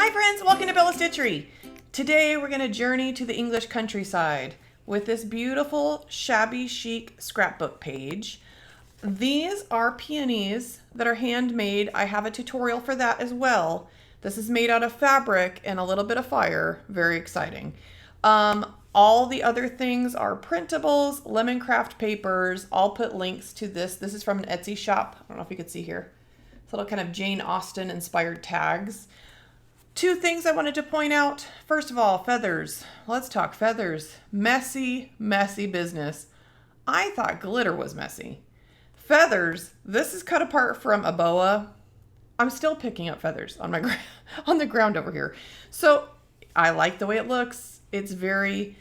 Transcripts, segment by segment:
Hi friends, welcome to Bella Stitchery. Today we're going to journey to the English countryside with this beautiful Shabby Chic scrapbook page. These are peonies that are handmade. I have a tutorial for that as well. This is made out of fabric and a little bit of fire. Very exciting. All the other things are printables, Lemoncraft papers. I'll put links to this. This is from an Etsy shop. I don't know if you can see here. It's little kind of Jane Austen inspired tags. Two things I wanted to point out. First of all, feathers. Let's talk feathers. Messy, messy business. I thought glitter was messy. Feathers. This is cut apart from a boa. I'm still picking up feathers on my on the ground over here. So I like the way it looks. It's very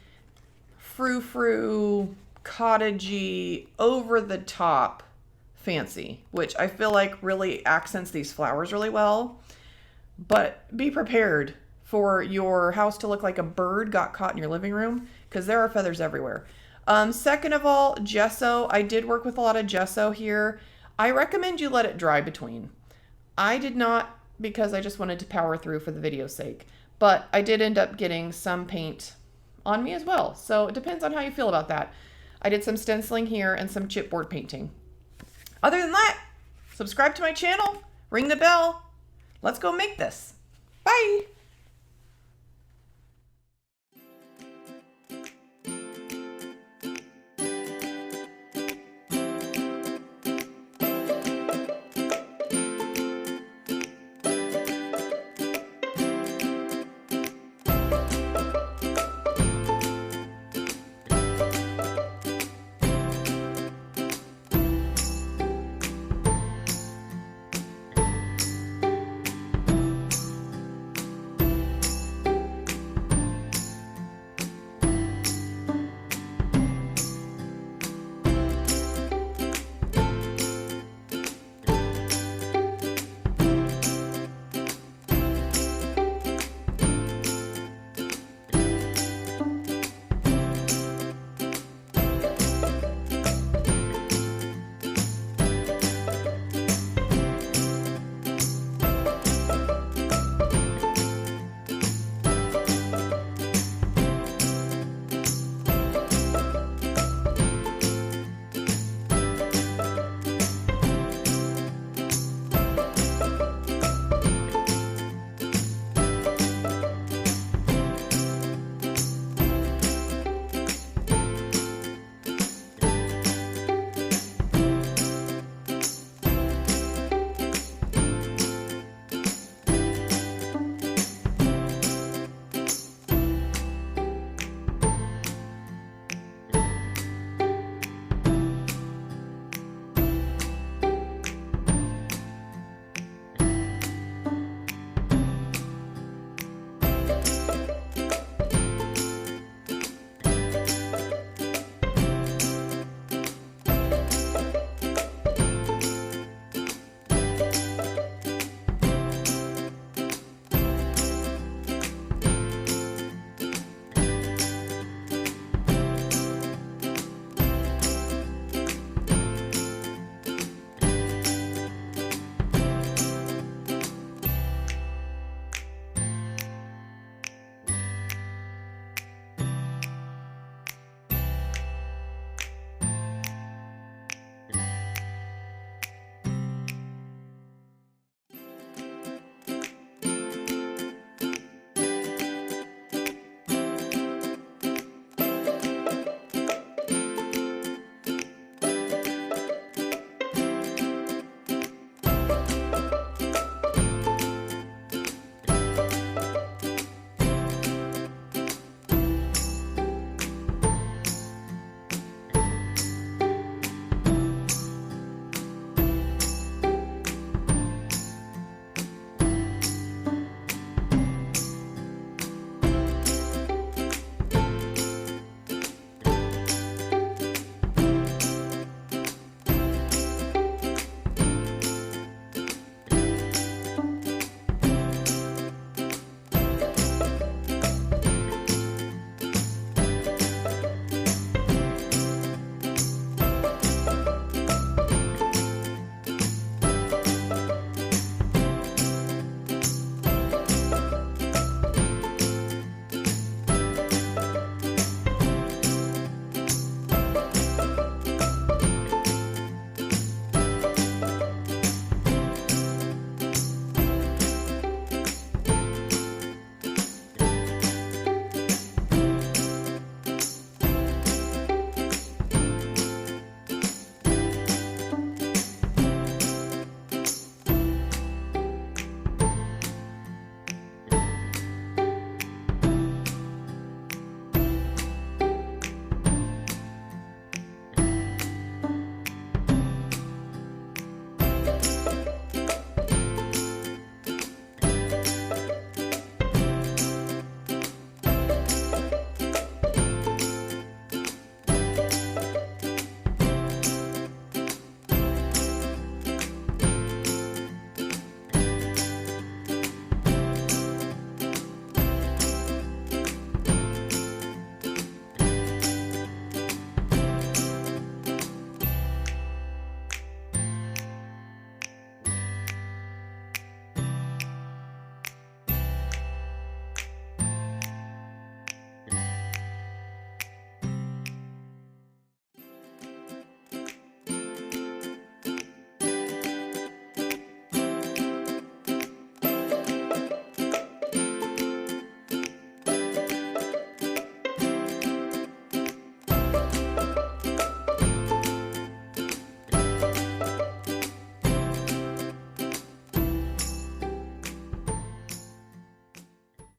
frou-frou, cottagey, over the top fancy, which I feel like really accents these flowers really well. But be prepared for your house to look like a bird got caught in your living room, because there are feathers everywhere. Second of all, gesso. I did work with a lot of gesso here. I recommend you let it dry between. I did not, because I just wanted to power through for the video's sake. But I did end up getting some paint on me as well. So it depends on how you feel about that. I did some stenciling here and some chipboard painting. Other than that, subscribe to my channel, ring the bell. Let's go make this. Bye.